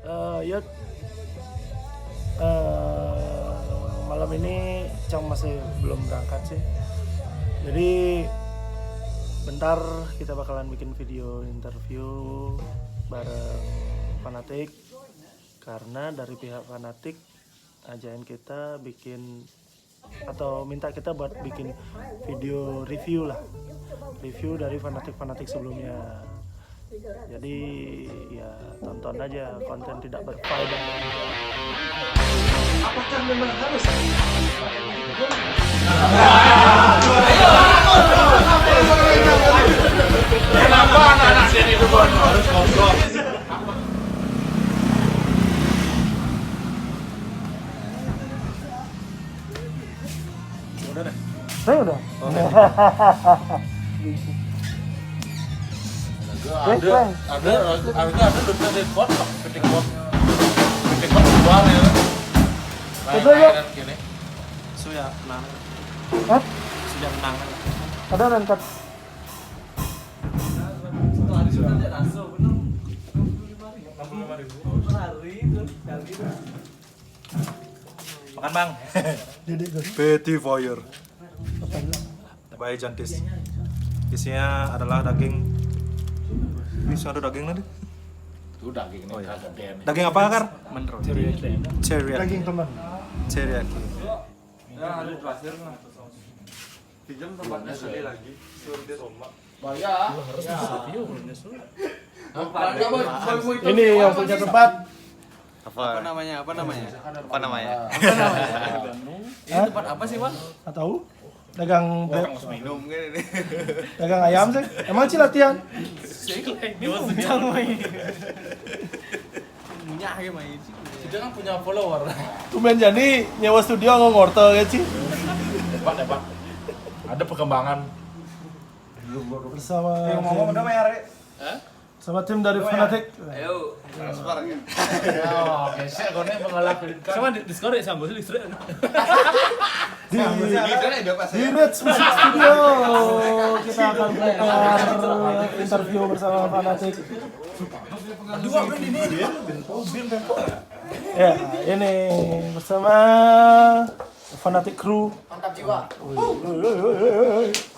Ya malam ini Cang masih belum berangkat sih. Jadi bentar kita bakalan bikin video interview bareng Fanatik, karena dari pihak Fanatik ajain kita bikin atau minta kita buat bikin video review dari fanatik sebelumnya. Jadi ya tonton aja konten tidak berfaedah. Apakah memang harus? Kenapa anak-anak sini itu harus ngobrol? Udah deh. Saya udah. Ada udah report, ketik bot keluar ya. Itu ya. Gini. Suya menang. Hah? Suya menang. Ada rangkat. Makan bang. Jadi gue. Petit Voyeur. By Jantis. Isinya adalah daging. Bisa ada daging nanti. Itu daging ini kagak den. Daging apa Kar? Menurut Teriyaki. Daging teman. Teriyaki. Ya, ada terakhir lah. Pinjam tempatnya sekali lagi. Suruh dia Roma. Bayar. Harus review. Ini Ini yang punya tempat. Apa namanya? Ini tempat apa sih, Bang? Nggak tahu. Dagang Minum kan ini. dagang ayam sih. Emang sih latihan? Punya kayak main sih. Dia kan punya follower. Tumen jadi nyewa studio ngorto ya sih. Pak. Ada perkembangan. Bersama Ngomong udah bayar. sama tim dari Fanatik. Ayo, transfer kan. Oke, saya konek mengalahkan. Sama di Discord ya sama listrik. Di Udah pas di Reds Music Studio kita akan prepare interview bersama Fanatik. Ya, ini bersama Fanatik Crew. Mantap jiwa.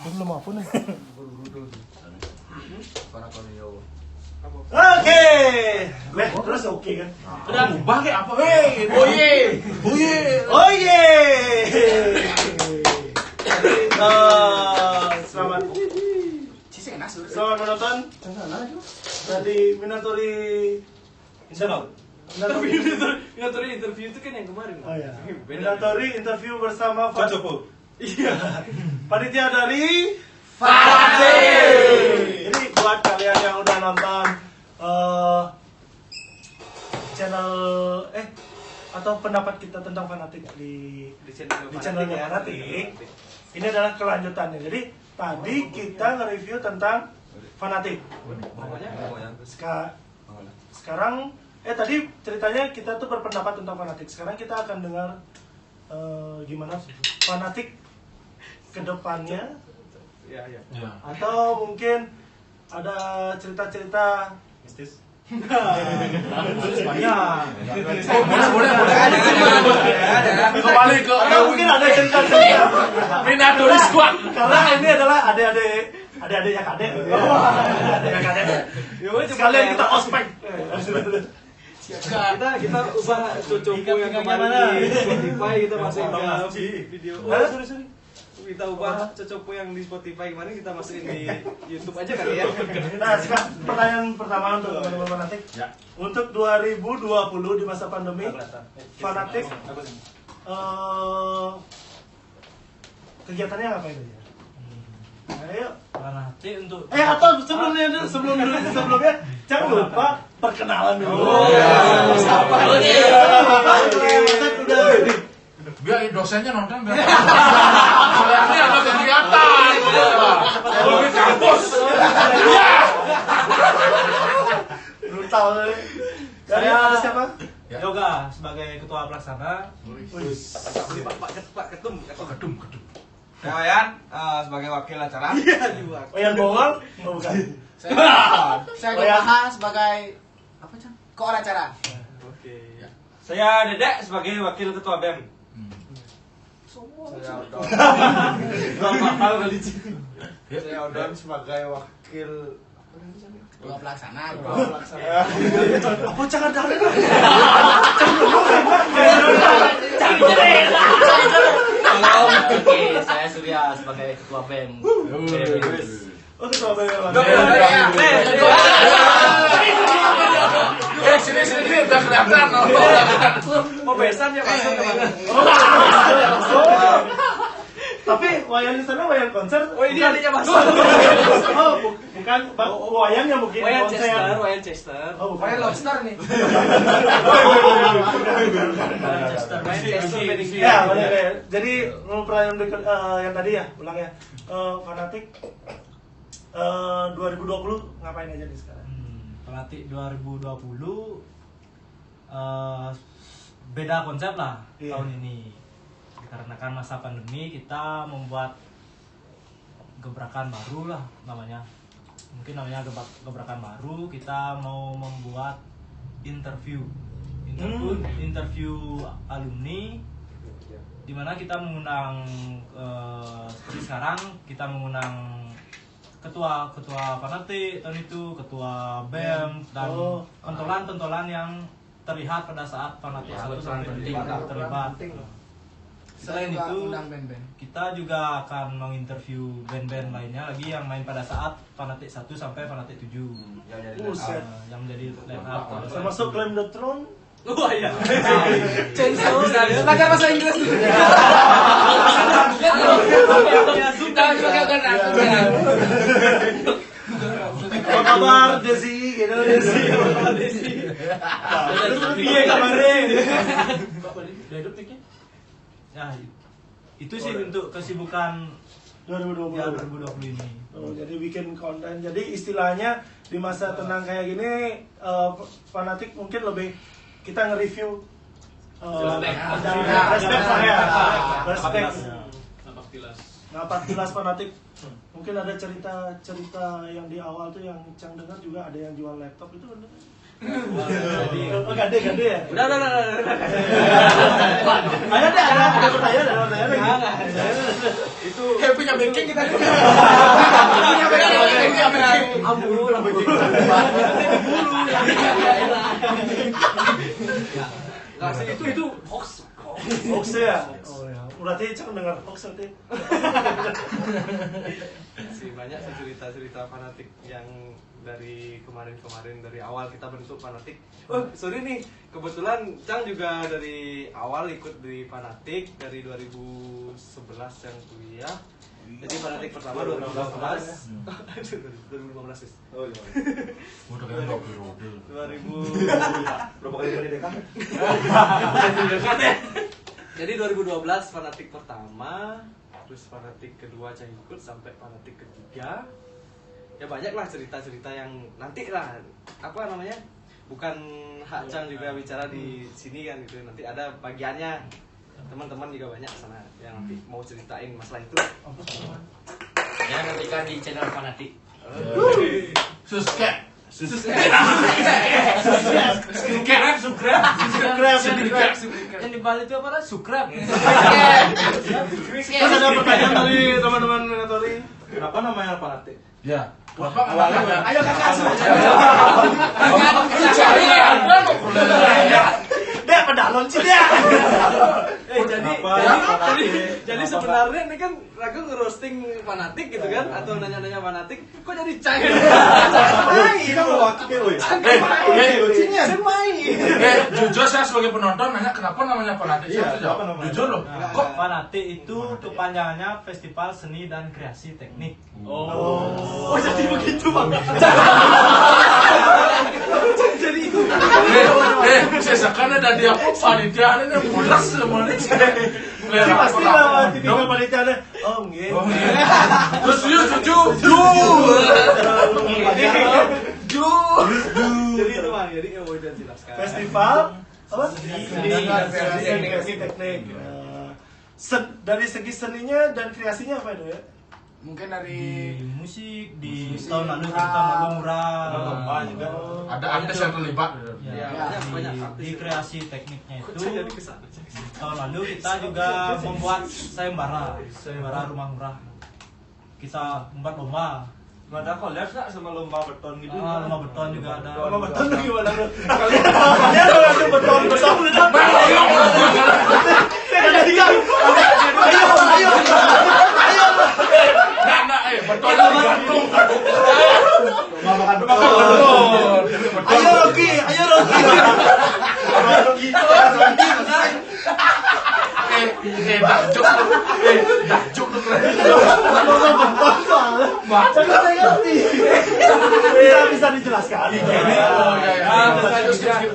Belum apa nih? Oke, terus oke kan? Udah ubah kayak apa, weh? Oye. Selamat menonton dari Minatori Channel. Interview itu kan yang kemarin. Oh ya. Minatori interview bersama Jopo. Iya. Panitia dari Fanatik. Ini buat kalian yang udah nonton channel atau pendapat kita tentang Fanatik di channelnya Fanatik. Ini adalah kelanjutannya. Jadi tadi kita nge-review tentang Fanatik. Sekarang tadi ceritanya kita tuh berpendapat tentang Fanatik. Sekarang kita akan dengar gimana Fanatik ke depannya. Ya. Atau mungkin ada cerita-cerita mistis. Banyak. Boleh. Kembali ke Atau mungkin ada cerita-cerita. Minatori Squad. Karena ini adalah adik-adik yang kadek. Sekalian kita ospek. Kita ubah cocoku yang kemarin di Spotify kita masukin ke video. Sorry. Kita ubah cocoku yang di Spotify kemarin kita masukin di YouTube aja kali ya. Nah, sekarang pertanyaan pertama untuk teman-teman Fanatik. Ya. Untuk 2020 di masa pandemi, Fanatik kegiatannya ngapain aja? Ayo. Fanatik untuk Atau sebelumnya jangan lupa perkenalan dulu. Siapa? Udah. Biar dosennya nonton biar. Soalnya ada kegiatan. Lebih kampus. Iya. Brutal. Dari ada siapa? Yoga sebagai ketua pelaksana. Pak Ketum. Wayan sebagai wakil acara. Wayan Bongol? Oh, bukan. Saya Baha sebagai apa Cang? Koor acara. Oke. Saya Dedek sebagai wakil ketua BEM. Saya Odon. Bakal kali Ci. Saya Odon sebagai wakil Ketua pelaksana. Apa jangan dari? Oke, saya Surya sebagai ketua BEM. Oh, ketua BEM. Sini udah kelihatan. Mau besan ya masuk kemana? Tapi wayang di sana wayang konser. Oh ini adanya masuk. Oh, bukan wayang yang mungkin Wayan konser. Chester, Wayan Chester. Oh, bukan. Saya lobster nih. Ya, benar ya. Jadi pertanyaan berikut yang tadi ya, ulang ya. Fanatik 2020 ngapain aja nih sekarang? Fanatik 2020 beda konsep lah tahun ini. Dikarenakan masa pandemi kita membuat gebrakan baru lah namanya. Mungkin namanya gebrakan baru. Kita mau membuat interview alumni, dimana kita mengundang seperti sekarang kita mengundang ketua fanatik tahun itu, ketua BEM dan pentolan yang terlihat pada saat fanatik satu sampai terlibat. Selain itu, kita juga akan menginterview band-band lainnya lagi yang main pada saat fanatik 1 sampai fanatik 7 yang menjadi line up. Termasuk Claim the Throne. Wah iya. Belajar bahasa Inggris. Apa kabar Desi? Gitu Desi. Iya kabarnya. Ya, itu sih untuk kesibukan 2020. ya 2020 ini. Oh, jadi bikin konten. Jadi istilahnya di masa tenang kayak gini, fanatik mungkin lebih kita nge-review respect lah ya. Respect. Napak tilas fanatik. Mungkin ada cerita yang di awal tuh yang Cang dengar juga ada yang jual laptop itu bener. Oh, gade ya? Udah. Ada pertanyaan. Itu kayak punya backing kita. Punya backing. Ampun. Nah, itu hoax. Hoax ya? Oh ya. Berarti Cang dengar hoax nanti. Banyak cerita fanatik yang dari kemarin dari awal kita bentuk fanatik. Oh sorry nih, kebetulan Cang juga dari awal ikut di fanatik dari 2011 yang kuliah. Jadi fanatik pertama 2015. 2015 sih. Oh iya. Udah kayak 2000 Berapa kali pendidikan? Jadi 2012 fanatik pertama, terus fanatik kedua Cang ikut sampai fanatik ketiga. Ya banyak lah cerita-cerita yang nanti lah apa namanya, bukan hak Cang juga bicara di sini kan gitu, nanti ada bagiannya teman-teman juga banyak sana yang nanti mau ceritain masalah itu. Ya nantikan di channel fanatik. Subscribe. Yang di Bali itu apa? Subscribe. Terus ada pertanyaan dari teman-teman Minatori. Kenapa namanya fanatik? Ya. Bapak Awalnya ayo kakak Dek, pedalon sih dia. Jadi sebenarnya ini kan Ragu ngerosting fanatik gitu kan, atau nanya-nanya fanatik, kok jadi Cang? Kita mau wakil woi. jujur saya sebagai penonton nanya kenapa namanya fanatik. Iya, kenapa namanya? Jujur loh. Kok fanatik itu kepanjangannya Festival Seni dan Kreasi Teknik. Oh, jadi begitu Bang. Jadi itu. Saya sekarang ada dia panitia ini mulas semua nih. Jadi pasti lah tipikal panitianya. Oh, nggih. Terus Jadi itu Bang, jadi mau jelaskan. Festival apa? Seni Kreasi teknik. Dari segi seninya dan kreasinya apa itu ya? Mungkin di dari musik, di tahun lalu murah. Lomba juga. ada artis yang terlibat. Ya, banyak di, artis di ya. kreasi tekniknya Kok itu saya jadi kesana? tahun lalu kita juga membuat sayembara rumah murah. Kita membuat lomba. Ada collab nggak sama lomba beton gitu? Lomba beton juga ada. Lomba beton tuh gimana lu? Kalian ada beton. Enggak, beton digantung. Makan Ayo Rocky. Dajuk tuh keren. Jangan saya ngerti. Bisa dijelaskan. Oh iya.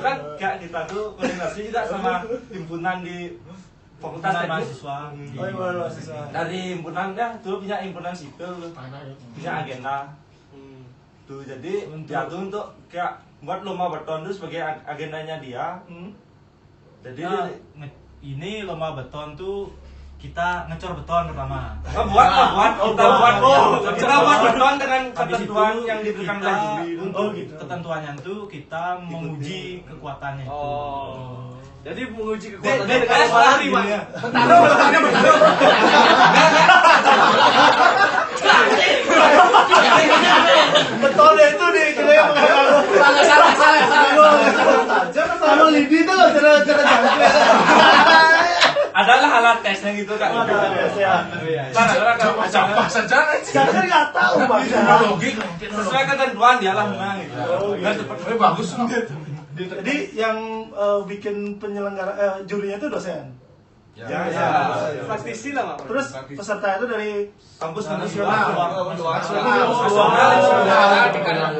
Kan kayak kita tuh koordinasi juga sama himpunan di Fakultas Himpunan Teknik. mahasiswa. Oh iya, mahasiswa. Dari himpunan kan tuh punya himpunan sipil tuh. Punya agenda. Tuh jadi dia tuh untuk kayak buat lomba beton tuh sebagai agendanya dia. Jadi Nah, ini lomba beton tuh kita ngecor beton pertama. kita buat beton dengan Habis itu ketentuan yang diberikan oleh kita juri. untuk gitu. ketentuannya itu kita menguji kekuatannya itu. Oh. Jadi menguji Dia kekuatan kayak lari, Bang. Betonnya itu di kira yang sama lidi tuh cara jangkrik. Adalah alat tesnya gitu kan. Apa saja Jangkrik nggak tahu bang. teknologi Sesuai ketentuan dia lah menang gitu. Tapi bagus loh. Jadi yang bikin penyelenggara jurinya itu dosen. Ya. praktisi lah, Pak. Terus peserta itu dari Kampus Nah, nasional.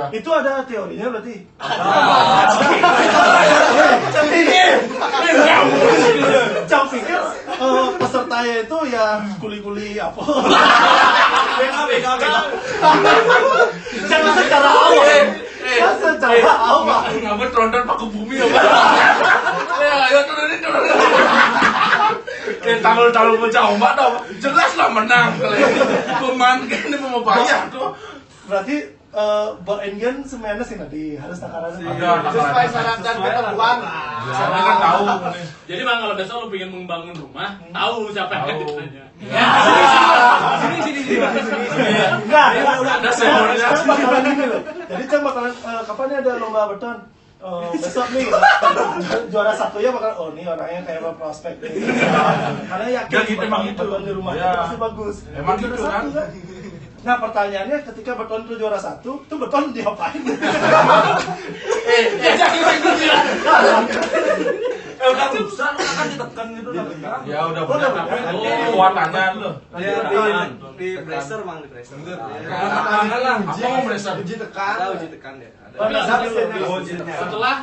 itu ada teorinya berarti. Cang pikir pesertanya itu ya kuli-kuli apa? Jangan secara awal. Kan secara awal. Ngapa tronton paku bumi ya, Pak? Ayo turunin. Tanggul pecah ombak dong. Jelas lah menang kalian. Pemain ini mau bayar tuh. Berarti Mbak Engen semuanya sih nanti harus takaran. Ada Sesuai sarankan ketentuan. Saya kan tahu. Jadi bang kalau besok lo pengen membangun rumah, tahu siapa yang akan ditanya. Sini. Enggak, Ada seniornya. bakalan gini loh. Jadi Cang bakalan kapan nih ada lomba beton? Besok nih juara satunya bakal nih orangnya kayak prospek nih. Karena yakin Ya, gitu, emang gitu. beton di rumah Ya. pasti bagus. Emang Juara gitu, satu, kan? Nah pertanyaannya ketika beton itu juara satu, tuh beton diapain? Jangan gitu ya. Udah besar kan ditekan gitu lah. Ya udah benar tapi kekuatannya loh. Di bracer, Bang, di bracer. Apa mau merasa? Uji tekan. Ada uji tekan ya. Ada.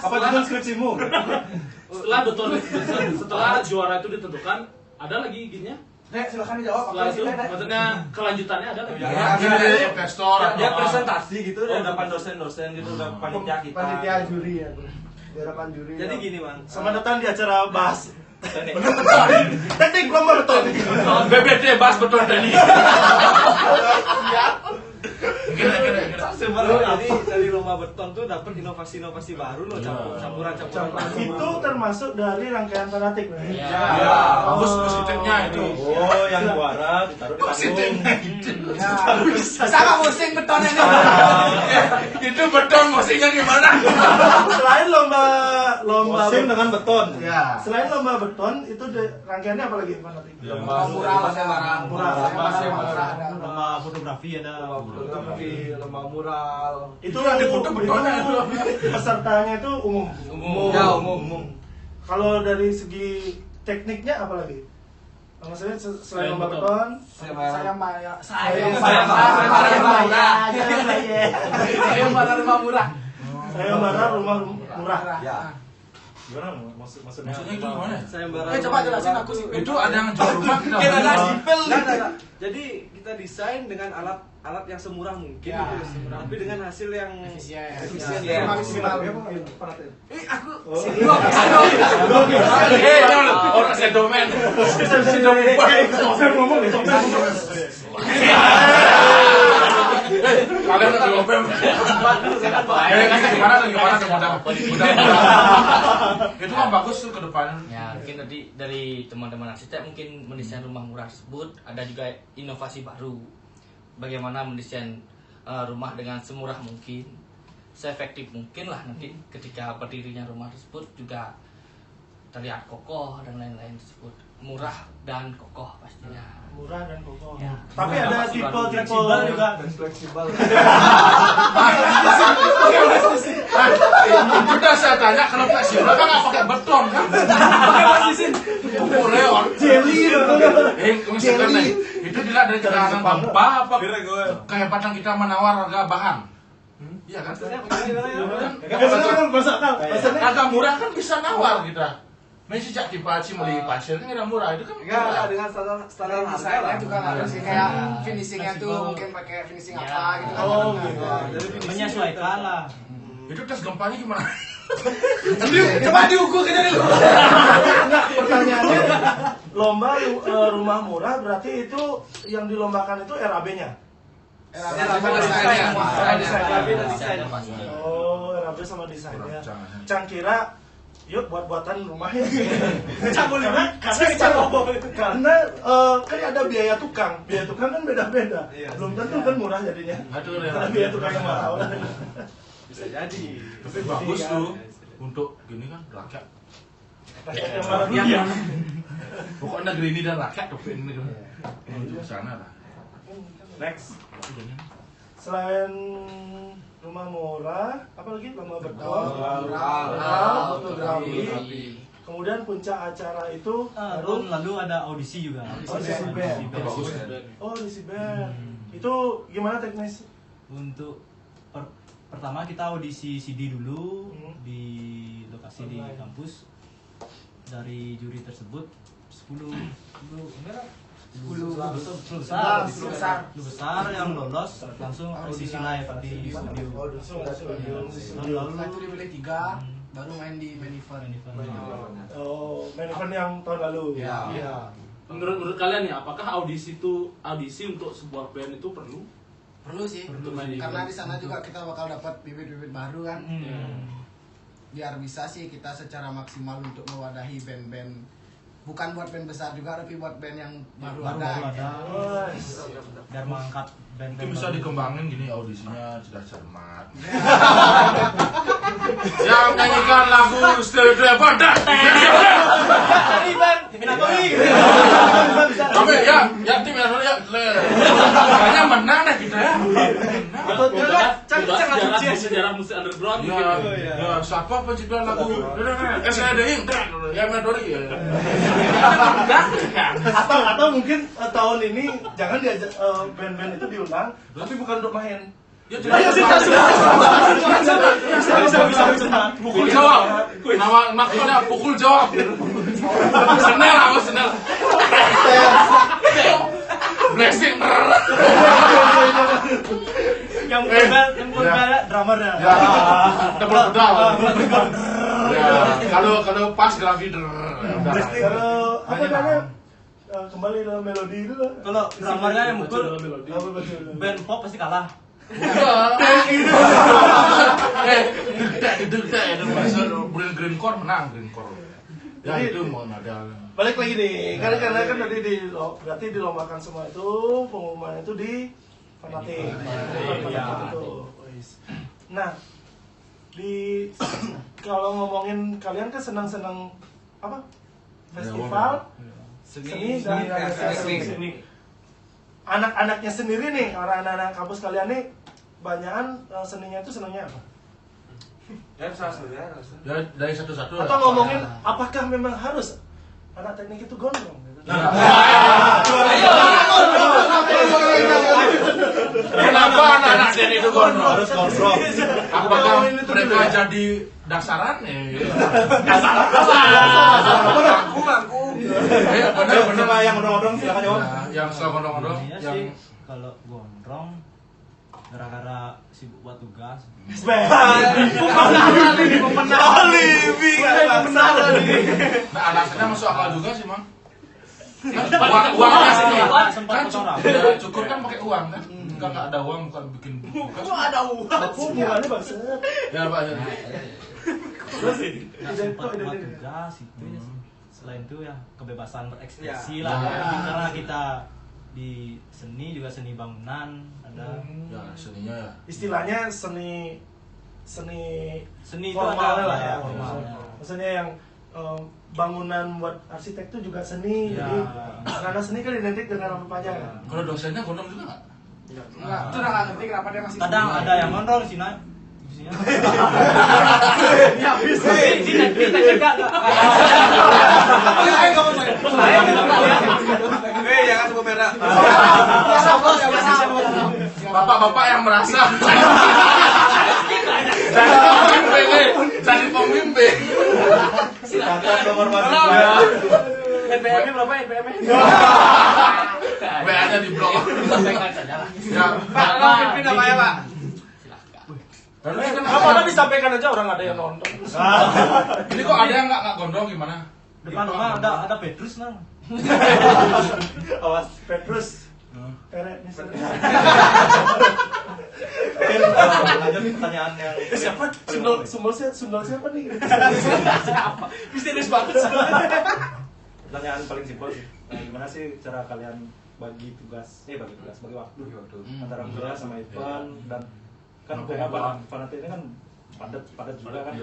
Apa judul skripsimu? Setelah juara itu ditentukan, ada lagi giginya. Nek, silakan dijawab. Setelah itu, maksudnya kelanjutannya ada lagi. Ada investor. Dia presentasi gitu di depan dosen-dosen gitu udah panitia kita. Panitia juri ya. Di hadapan juri. Jadi gini, Bang. Sama datang di acara bahas teknik lomba beton. BBT bahas betul tadi. Jadi dari lomba beton tuh dapat inovasi-inovasi baru loh, campuran-campuran baru. Itu termasuk dari rangkaian fanatik. Ya, bagus positifnya itu. Oh, yang juara ditaruh di Positifnya gitu. Sama musik beton ini. Itu beton musiknya gimana? Selain lomba Musim dengan beton. Ya. selain lomba beton itu rangkaiannya apa lagi fanatik? Mural ada. Lomba fotografi ada. Lomba mural. Itu yang foto betonnya itu. Pesertanya itu umum. Ya, umum. Kalau dari segi tekniknya apa lagi? Maksudnya selain lomba beton, Sayembara. sayembara rumah murah. Gimana maksudnya? Maksudnya itu gimana? Sayembara. Coba jelasin aku sih. Itu ada yang jual rumah kita. Enggak. Jadi kita desain dengan alat yang semurah mungkin Ya, gitu. Tapi dengan hasil yang Efisien. efisien. Maksimal. Aku Orang sedomen. Saya ngomong nih. Kalian lagi ngopem. Gimana itu kan bagus tuh ke depannya. Ya, mungkin tadi dari teman-teman arsitek mungkin mendesain rumah murah tersebut ada juga inovasi baru. Bagaimana mendesain rumah dengan semurah mungkin, seefektif mungkin lah nanti ketika berdirinya rumah tersebut juga terlihat kokoh dan lain-lain tersebut. Murah dan kokoh pastinya. Murah dan kokoh. Ya. Tapi Murah, ada pasti tipe-tipe fleksibel juga. Dan fleksibel. Udah saya tanya kalau fleksibel kan nggak pakai beton kan? Pakai pasisin. Reor. Jelly Misalkan nih, itu dilihat dari tekanan gempa apa kehebatan kita menawar harga bahan. Iya kan? Harga murah kan bisa nawar kita. Masih sejak di Paci beli pasir kan murah itu kan. Enggak, dengan standar harga lah. Itu kan harus kayak finishingnya tuh mungkin pakai finishing apa gitu kan. Oh gitu. Jadi menyesuaikan lah. Itu tes gempanya gimana? Coba diukur aja dulu. Enggak, pertanyaannya lomba rumah murah berarti itu yang dilombakan itu RAB-nya. Oh, RAB sama desainnya. Cang kira yuk buat-buatan rumahnya. Karena kan ada biaya tukang. Biaya tukang kan beda-beda. Belum tentu kan murah jadinya. Aduh, Karena biaya tukang yang mahal. Bisa jadi. tapi bagus tuh untuk gini kan rakyat. Yang mana dunia. Pokoknya negeri ini dan rakyat tapi ini kan menuju ke sana lah. Next. Selain rumah murah, apa lagi? Rumah beton, fotografi. Kemudian puncak acara itu Tahun lalu ada audisi juga. Audisi band. Oh, audisi band. Itu gimana teknis? Untuk pertama kita audisi CD dulu di lokasi di kampus. Dari juri tersebut 10 besar yang lolos langsung audisi live di studio. Setelah itu dipilih 3 baru main di main event. Oh, main event yang tahun lalu. Iya. Menurut kalian ya, apakah audisi untuk sebuah band itu perlu? Perlu sih. Untuk main Karena event. di sana juga kita bakal dapat bibit-bibit baru kan. Biar bisa sih kita secara maksimal untuk mewadahi band-band, bukan buat band besar juga tapi buat band yang baru ada. Biar mengangkat band-band Mungkin bisa baru. dikembangin gini audisinya sudah cermat. Yang nyanyikan lagu Stevie Wonder. Tapi ya tim yang dulu ya. Kayaknya menang deh kita ya. Sejarah musik underground Ya, ya siapa pencipta lagu? SDing, ya Medori ya. Atau mungkin tahun ini jangan diajak band-band itu diundang, tapi bukan untuk main. Ya bisa. Pukul jawab. Nama maksudnya pukul jawab. Senel apa senel? Blessing. Yang pun drummernya. Ya, double pedal. Ya, kalau pas grafi Kalau apa namanya? Kembali dalam melodi itu lah. Kalau drummernya yang mukul Apa betul? band pop pasti kalah. Itu Greencore menang Greencore. Ya itu mau medal. Balik lagi nih, karena kan tadi berarti dilombakan semua itu, pengumuman itu di Fanatik. Itu. Nah, kalau ngomongin kalian kan senang-senang apa? Festival, seni dan seni. Anak-anaknya sendiri nih, orang anak-anak kampus kalian nih, banyakan seninya itu senangnya apa? Ya salah saudara. Ya dari satu-satu. Atau ngomongin apakah memang harus anak teknik itu gondrong? Kenapa anak-anak dan itu gondrong? Harus kontrol. Apakah mereka jadi dasaran ya? Aku. Benar-benar Yang gondrong silakan jawab. yang selalu gondrong-gondrong Iya yang sih, kalau gondrong gara-gara sibuk buat tugas. nah alasannya masuk akal juga sih mang. Uangnya sih Sempat kan fotografi. ya, cukur kan pakai uang kan. nggak ada uang bukan bikin. Kok ada uang? Hubungannya bangsat. Ya Pak. Ya. Terus Nggak sempat buat tugas itu ya. Selain itu ya kebebasan berekspresi lah. Ya. Karena kita di seni juga seni bangunan ada. Ya seninya ya. istilahnya seni Seni itu formal ada lah ya. formalnya. Maksudnya yang bangunan buat arsitek itu juga seni. Ya. Jadi karena seni kan identik dengan rambut panjang. Kalau dosennya gondrong juga nggak? Enggak, itu udah nggak ngerti kenapa dia masih Kadang ada yang gondrong sih nak. Ya bisa. Kita juga. Jangan sebut merah. Bapak-bapak yang merasa jadi pemimpin. Silakan nomor mahasiswa. NPM-nya berapa NPM-nya? WA-nya di blok. Ya. Pak, lo pimpin namanya Pak. Apa disampaikan aja orang ada yang nonton. Ini kok ada yang nggak gondrong gimana? Depan rumah ada Petrus nah. Awas Petrus. Peret misalnya. Lanjut pertanyaan yang Siapa? Sundol siapa nih? Misterius banget. pertanyaan paling simpel sih. Nah, gimana sih cara kalian bagi waktu antara kuliah sama event dan kan beberapa fanatik ini kan padat juga kan.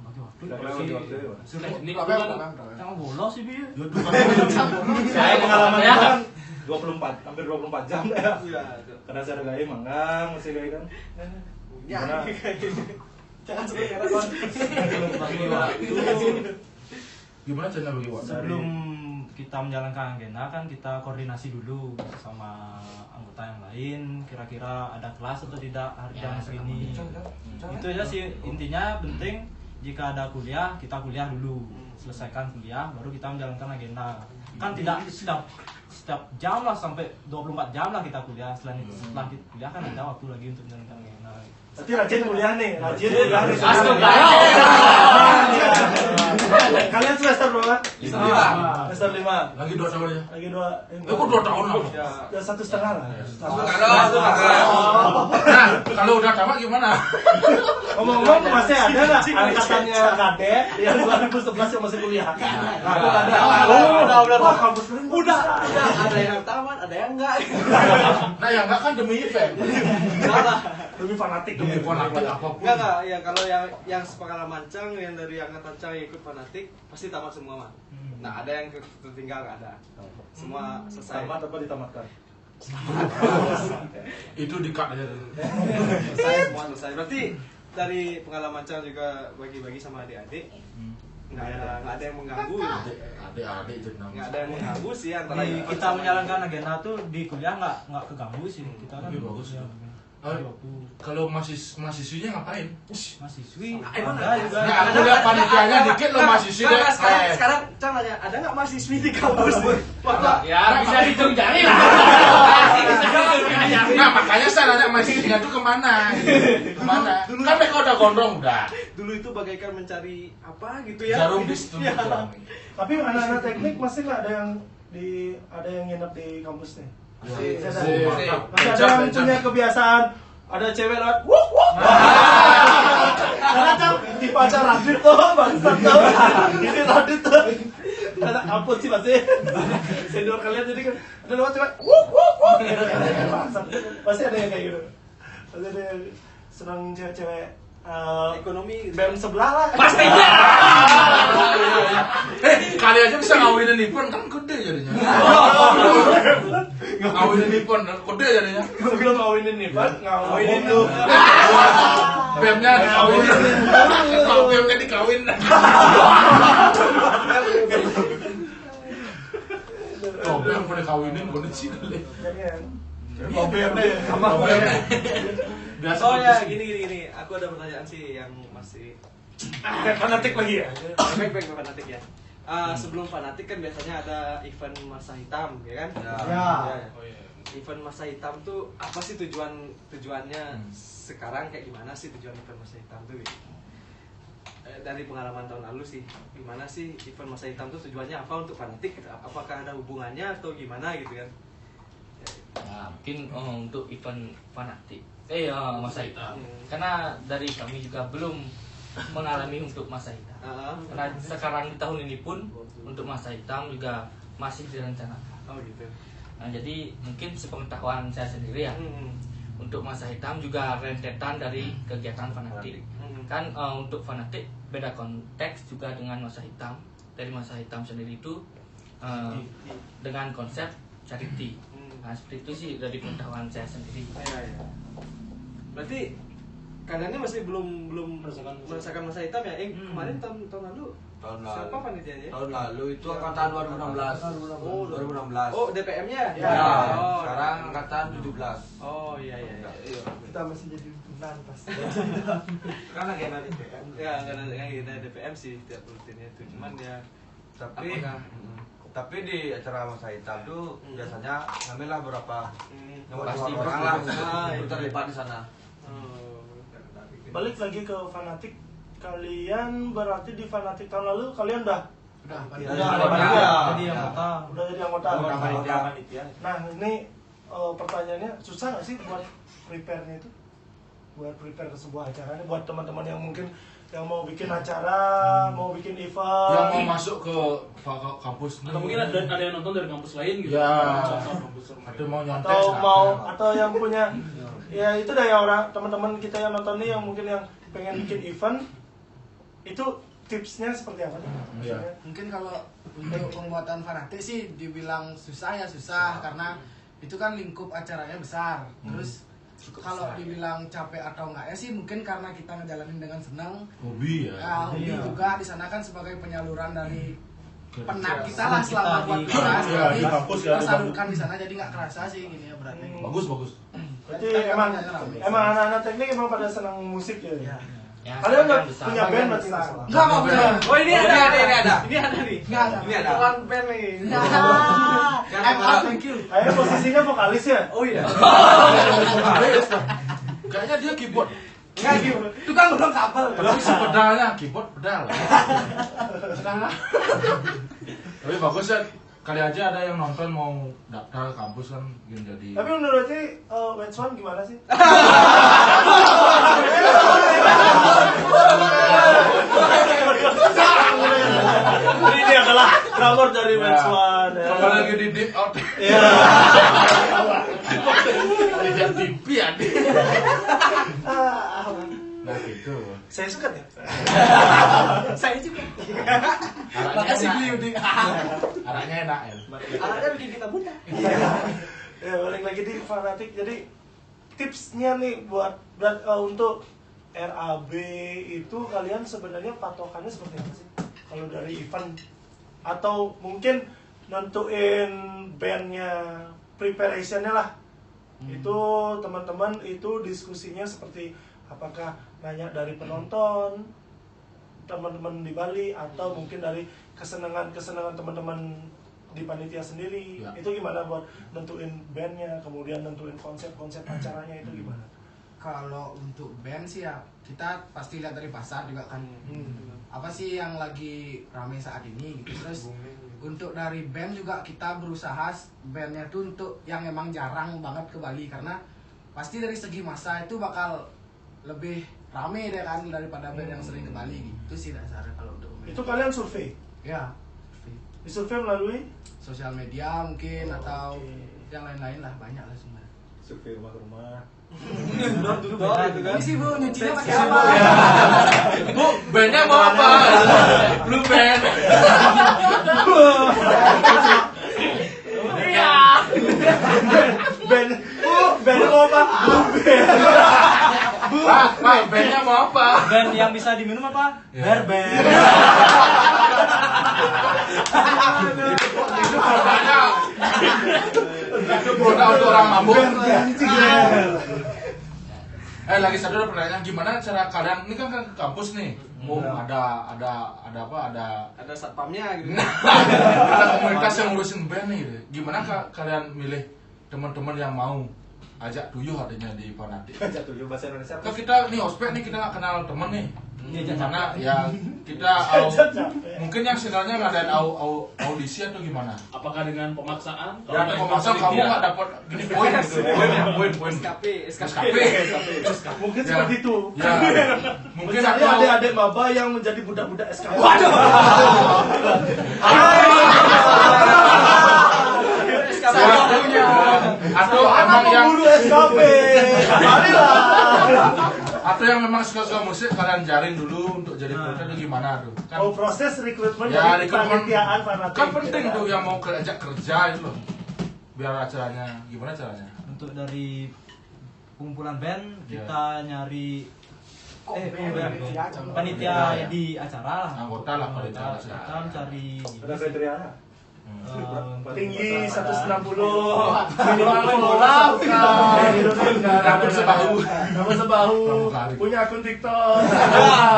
Bagi waktu. Bagi waktu ya. Sudah ini Berapa? jangan bolos sih bi. Saya pengalaman kan hampir 24 jam ya. Iya. Karena saya ada gaya manggang, masih gaya kan. Gimana? Jangan sebut merah. Gimana cara bagi waktu? Sebelum kita menjalankan agenda kan kita koordinasi dulu sama anggota yang lain, kira-kira ada kelas atau tidak hari jam segini. Itu aja sih intinya, penting jika ada kuliah kita kuliah dulu, selesaikan kuliah baru kita menjalankan agenda. Kan tidak setiap jam lah, sampai 24 jam lah kita kuliah. Setelah kita kuliah kan ada waktu lagi untuk menjalankan agenda. Berarti rajin kuliah nih, rajin kuliah nih. Kalian semester berapa? Semester 5. Lagi 2 tahun ya? Lagi 2. Kok 2 tahun lah? Udah 1,5 lah. Nah, kalau udah tamat gimana? Ngomong-ngomong masih ada nggak angkatannya Kade yang 2011 yang masih kuliah? Aku ada. Udah kampus keren. Udah. Ada yang tamat, ada yang enggak. Nah, yang enggak kan demi event. Salah. Demi fanatik. Demi fanatik apapun. Enggak, ya kalau yang sepengalaman Cang, yang dari angkatan Cang yang ikut fanatik pasti tamat semua mah. Nah, ada yang tertinggal nggak ada. Semua selesai. Tamat apa ditamatkan? Itu di-cut aja. Selesai, semua selesai. Berarti dari pengalaman Cang juga bagi-bagi sama adik-adik. Nggak ada yang mengganggu. Adik-adik jadi nama. Nggak ada yang mengganggu sih antara Kita menjalankan agenda tuh di kuliah nggak keganggu sih. Kita kan Bagus ya. waktu Kalau mahasiswinya ngapain? mahasiswi Emang ada juga. Nah, aku lihat panitianya dikit lo mahasiswi deh. Sekarang Cang nanya, ada nggak mahasiswi di kampus? Ya bisa hitung jari lah. Nah, makanya saya nanya mahasiswinya tuh kemana? Kemana? Kan mereka udah gondrong udah. Dulu itu bagaikan mencari apa gitu ya? Jarum di situ. Tapi anak-anak teknik masih nggak ada yang nginep di kampus nih. Masih ada yang punya kebiasaan ada cewek lewat wuk wuk. Karena Cang di pacar Radit tuh bangsat tuh. Ini Radit tuh. Karena ampun sih masih senior kalian jadi kan ada lewat cewek wuk wuk wuk. Bangsat. Pasti ada yang kayak gitu. Pasti ada yang senang cewek-cewek Ekonomi gitu. BEM sebelah lah. Pastinya. Kali aja bisa ngawinin Nippon kan gede jadinya. Ngawinin Nippon gede jadinya. Sebelum ngawinin nih, Pak, ngawinin tuh. BEM-nya dikawinin. Kalau BEM-nya dikawin. Oh, BEM pada kawinin gue sih dulu. Oh, BEM deh. Biasa Oh ya, gini. Aku ada pertanyaan sih yang masih Fanatik lagi ya. baik fanatik ya. Sebelum fanatik kan biasanya ada event masa hitam, ya kan? Ya. Event masa hitam tuh apa sih tujuannya sekarang kayak gimana sih tujuan event masa hitam tuh? Dari pengalaman tahun lalu sih, gimana sih event masa hitam tuh tujuannya apa untuk fanatik? Apakah ada hubungannya atau gimana gitu kan? Mungkin untuk event fanatik masa hitam. Karena dari kami juga belum mengalami untuk masa hitam. Karena sekarang di tahun ini pun untuk masa hitam juga masih direncanakan. Oh gitu. Nah, jadi mungkin sepengetahuan saya sendiri ya. Untuk masa hitam juga rentetan dari kegiatan fanatik. Kan untuk fanatik beda konteks juga dengan masa hitam. Dari masa hitam sendiri itu dengan konsep charity. Nah, seperti itu sih dari pengetahuan saya sendiri. Iya. Berarti kaliannya masih belum merasakan masa hitam ya? Kemarin tahun lalu siapa panitianya? Tahun lalu itu angkatan 2016. Oh, 2016. Oh, DPM-nya? Ya. Oh, Sekarang angkatan 17. Oh, iya. Kita masih jadi benar pasti. Kan lagi ada DPM. Ya, enggak kita DPM sih tiap rutinnya itu. Cuman ya Tapi di acara masa hitam tuh biasanya ngambillah berapa Pasti orang lah terlibat di sana. Balik lagi ke fanatik, kalian berarti di fanatik tahun lalu kalian udah Jadi anggota. udah jadi anggota. Nah ini pertanyaannya susah nggak sih buat prepare-nya itu? Buat prepare ke sebuah acara ini buat teman-teman yang mungkin yang mau bikin acara, mau bikin event, Yang mau masuk ke kampus. Atau mungkin ada yang nonton dari kampus lain gitu. Ya. Kampus Atau mau nyontek. atau yang punya ya itu dah ya orang teman-teman kita yang nonton nih yang mungkin yang pengen bikin event itu tipsnya seperti apa nih? Iya. Mungkin kalau untuk pembuatan fanatik sih dibilang susah karena itu kan lingkup acaranya besar. Terus kalau dibilang capek atau enggak ya sih mungkin karena kita ngejalanin dengan senang. Hobi ya. Ya, hobi juga di sana kan sebagai penyaluran dari penat kita lah selama buat kelas. Jadi kita salurkan di sana jadi nggak kerasa sih gini ya berarti. Bagus. Berarti emang anak-anak teknik emang pada senang musik ya. Ya, Kalian nggak besar. punya band berarti nggak? Enggak punya. Oh, ini ada. Ini ada. Bukan band nih. Thank you. Kayaknya posisinya vokalis ya? Oh iya. Kayaknya dia keyboard. Enggak gitu. Tukang gulung kabel. Tapi si pedalnya keyboard pedal. Tapi bagus ya. Kali aja ada yang nonton mau daftar ke kampus kan jadi. Tapi menurutnya Wenswan gimana sih? Ini adalah drummer dari Wenswan. Kalau lagi di deep out. Iya. Lihat TV ya. Nah gitu. Saya suka ya. Saya juga. Makasih beli udah. Arahnya enak ya. Anaknya bikin kita buta. Ya balik lagi di fanatik. Jadi tipsnya nih buat untuk RAB itu kalian sebenarnya patokannya seperti apa sih? Kalau dari event atau mungkin nentuin bandnya, preparationnya lah. Itu teman-teman itu diskusinya seperti apakah nanya dari penonton, teman-teman di Bali atau mungkin dari kesenangan teman-teman di panitia sendiri. Ya. Itu gimana buat nentuin bandnya, kemudian nentuin konsep acaranya itu gimana? Kalau untuk band sih ya kita pasti lihat dari pasar juga kan. Apa sih yang lagi ramai saat ini gitu. Terus untuk dari band juga kita berusaha bandnya tuh untuk yang emang jarang banget ke Bali karena pasti dari segi masa itu bakal lebih rame deh kan daripada band yang sering ke Bali gitu sih dasarnya kalau untuk band. Itu kalian survei? Ya, Disurvei melalui sosial media mungkin atau yang lain-lain lah banyak lah sebenarnya. Survei rumah ke rumah. Dulu gitu kan. Ini sih Bu, nyucinya pakai apa? Bu, bandnya mau apa? Blue band. Iya. Band mau apa? Pak, bandnya mau apa? Band yang bisa diminum apa? Bear band. Itu produknya. Itu produk untuk orang mabuk. Lagi satu pertanyaan, gimana cara kalian ini kan ke kampus nih? Ada apa? Ada satpamnya gitu. Ada komunitas yang ngurusin band nih. Gimana kalian milih teman-teman yang mau ajak tuyuh adanya di fanatik? Ajak tuyuh bahasa Indonesia. Kan kita nih ospek nih kita nggak kenal temen nih. Gimana ya kita mungkin yang sebenarnya ngadain audisi atau gimana? Apakah dengan pemaksaan? Ya ada pemaksaan kamu nggak dapat gini poin gitu. Poin. SKP. Mungkin seperti itu. Ya. Mungkin Mencari atau adik-adik maba yang menjadi budak-budak SKP. Waduh. atau emang yang SKP. Marilah. atau yang memang suka musik kalian jaring dulu untuk jadi produser itu gimana tuh? Kan, Oh, proses rekrutmen ya dari rekrutmen kepanitiaan fanatik. kan penting tuh yang mau ajak kerja itu loh. Biar acaranya gimana caranya? Untuk dari kumpulan band Ya. kita nyari panitia di acara lah. Anggota lah panitia. Kita mencari Ada kriterianya. Tinggi 160, Minimal rambut sebahu. Rambut sebahu, punya akun TikTok.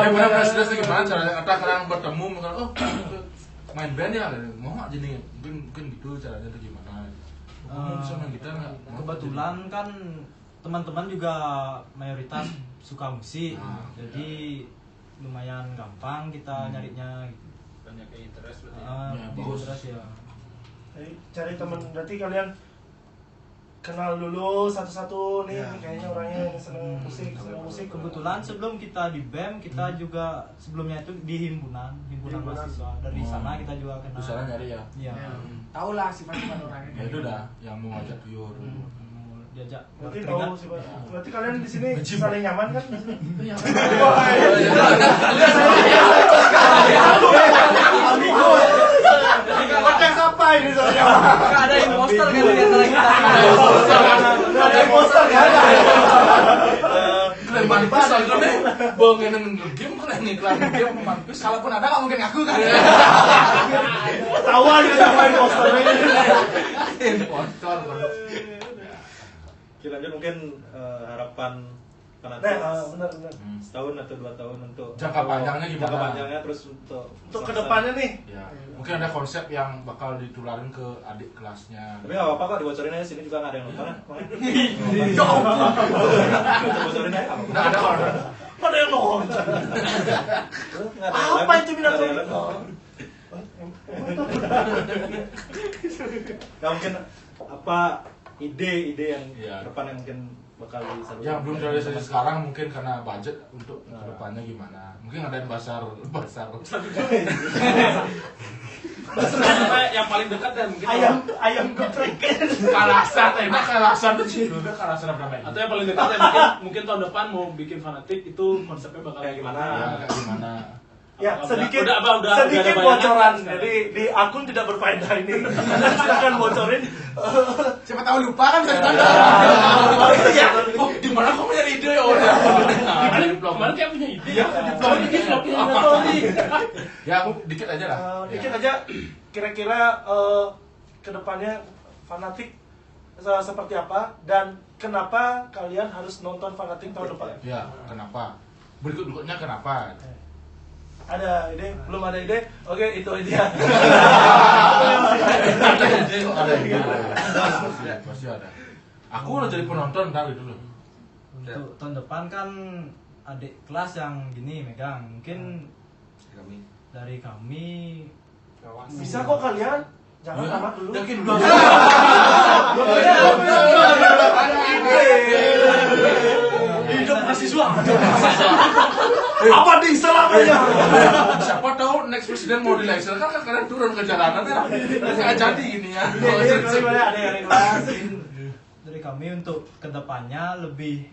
Benar-benar serius gimana caranya? Kata kalian bertemu mungkin main band ya, mau nggak jadi mungkin gitu caranya itu gimana? Kamu bisa main gitar nggak? Kebetulan kan teman-teman juga mayoritas suka musik, jadi lumayan gampang kita nyarinya. Banyak interest berarti. Ya, bagus. Interest ya. Jadi cari teman, berarti kalian kenal dulu satu-satu nih, kayaknya orangnya yang seneng musik. Kebetulan sebelum kita di BEM kita juga sebelumnya itu di himpunan mahasiswa. Dari sana kita juga kenal. Di sana nyari ya. Iya. Tahu lah sifat-sifat orangnya. Ya itu dah yang mau ngajak tuyul. Diajak. Berarti tahu sih, Pak. Berarti kalian di sini saling nyaman kan? Kocak apa ini soalnya? Enggak ada imposter kan di antara kita. Nggak ada imposter kan? Kalian mampus aja nih. Bongin game kalian iklan game mampus. Kalaupun ada nggak mungkin ngaku kan? Ketahuan gitu sama imposternya. Impostor. Oke, lanjut mungkin harapan Nah, fanatik benar. setahun atau 2 tahun untuk Jangka panjangnya gimana? Jangka panjangnya terus untuk kedepannya nih. Ya, mungkin ada konsep yang bakal ditularin ke adik kelasnya. Tapi nggak apa-apa kok dibocorin aja, sini juga nggak ada yang nonton kan? Bocorin aja apa? Nggak ada orang. Ada yang nonton. Apa itu minat Ya mungkin apa ide-ide yang Iya. depan yang mungkin bakal disalurkan. Yang belum realisasi sekarang mungkin karena budget untuk kedepannya gimana? Mungkin ada yang basar. Yang paling dekat dan mungkin ayam geprek. Kalasan, enak kalasan tuh sih. Udah kalasan apa namanya? atau yang paling dekat ya mungkin tahun depan mau bikin fanatik itu konsepnya bakal Kayak gimana? Ya, kayak gimana? Ya, sedikit udah sedikit ada bocoran. bayangan. Jadi di akun tidak berfaedah ini. Silakan bocorin. Siapa tahu lupa kan bisa ditanda. Oh, di mana kamu nyari ide ya? Udah. Kemarin kayak punya ide. Iya, Bikin vlognya Apa? story. Ya, aku dikit aja lah. Dikit aja. Kira-kira kedepannya fanatik seperti apa dan kenapa kalian harus nonton fanatik tahun depan? Ya, kenapa? Berikutnya kenapa? Ada ide? Belum ada ide? Oke, itu dia. Ada ide. Pasti ada. Aku udah jadi penonton ntar gitu loh. Untuk tahun depan kan adik kelas yang gini megang. Mungkin dari kami Bisa kok kalian. Jangan tamat dulu. Yakin belum? Hidup mahasiswa. Apa di selamanya? Siapa tahu next presiden mau dilaser kan kalian turun ke jalanan ya. Nggak jadi gini ya. Ada yang ikhlas. dari kami untuk kedepannya lebih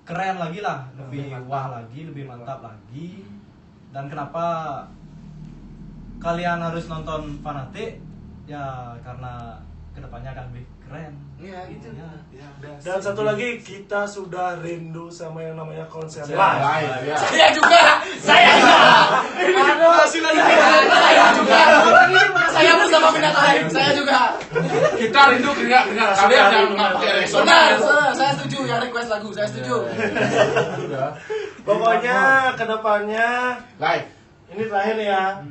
keren lagi lah, lebih wah lagi, lebih mantap lagi. Dan kenapa kalian harus nonton Fanatik? Ya karena kedepannya akan lebih keren. Iya gitu. Ya. Dan satu lagi, kita sudah rindu sama yang namanya konser live. Ya. Saya juga. Aduh, saya juga. Saya bersama Pindah Lain. Saya juga. Kita rindu dengan kalian yang nggak pakai resonan. Benar, saya setuju yang request lagu. Saya setuju. Sudah. Pokoknya kedepannya Live. ini terakhir ya.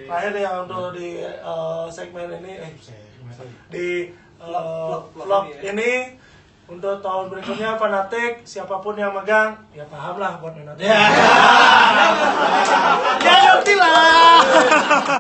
Terakhir ya untuk di segmen ini di vlog ini Untuk tahun berikutnya Fanatik siapapun yang megang ya paham lah buat Fanatik. Ya, bukti lah.